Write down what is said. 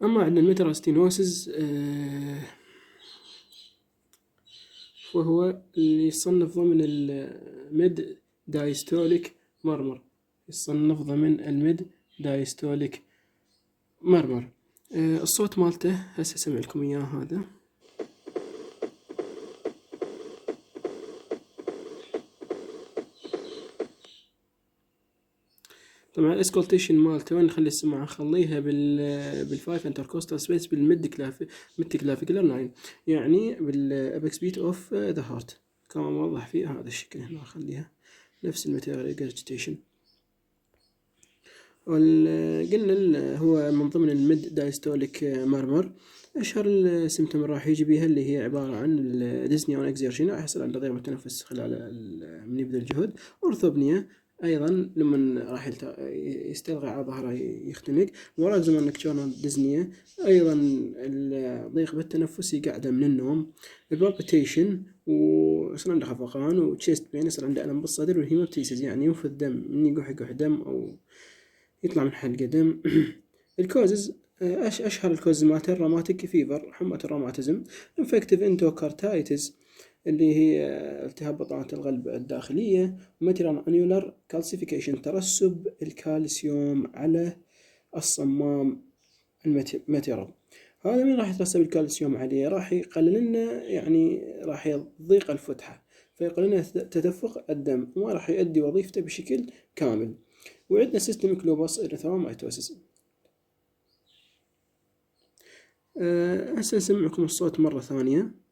أما عندنا الميترال ستينوسز وهو اللي يصنف ضمن الميد دايستوليك مرمر، يصنف ضمن الميد دايستوليك مرمر. الصوت مالته هسه أسمع لكم إياه هذا. طبعا الاسكولتيشن مالته وين نخلي السماعة، نخليها بالفايف انتركوستال سبيس بالميد كلافيكولار لاين، يعني بالابكس بيت اوف ذا هارت، كما موضح في هذا الشكل. هنا اخليها نفس الماتيريال ريجرجيتيشن. قلنا هو من ضمن الميد دايستوليك مارمر. اشهر السيمتوم راح يجي بيها اللي هي عبارة عن الديزنيا اون اكزيرشن، راح يحصل عنده ضيق بالتنفس خلال من يبذل الجهد. اورثوبنيا ايضا لمن راح يستلغي على ظهره يختنق. وراكزما نكتورنال ديزنيا ايضا الضيق بالتنفس يقعده من النوم. البالبيتيشن ويصير عنده خفقان، وتشيست بين يصير عنده الم بالصدر. والهيموبتيسيس يعني ينفذ دم، من يقح دم او يطلع من حلقه دم. الكوزز اشهر الكوزز مالته الروماتيك فيفر، حمى الروماتيزم. انفكتيف اندوكاردايتس اللي هي التهاب بطانة القلب الداخلية. ماتيرال انيولار كالسيفيكيشن، ترسب الكالسيوم على الصمام الماتيرال. هذا من راح يترسب الكالسيوم عليه؟ راح يقلل لنا، يعني راح يضيق الفتحة فيقلل لنا تدفق الدم، وما راح يؤدي وظيفته بشكل كامل. وعندنا سيستميك لوبس إريثرومايتوسيس. هسه نسمعكم الصوت مرة ثانية.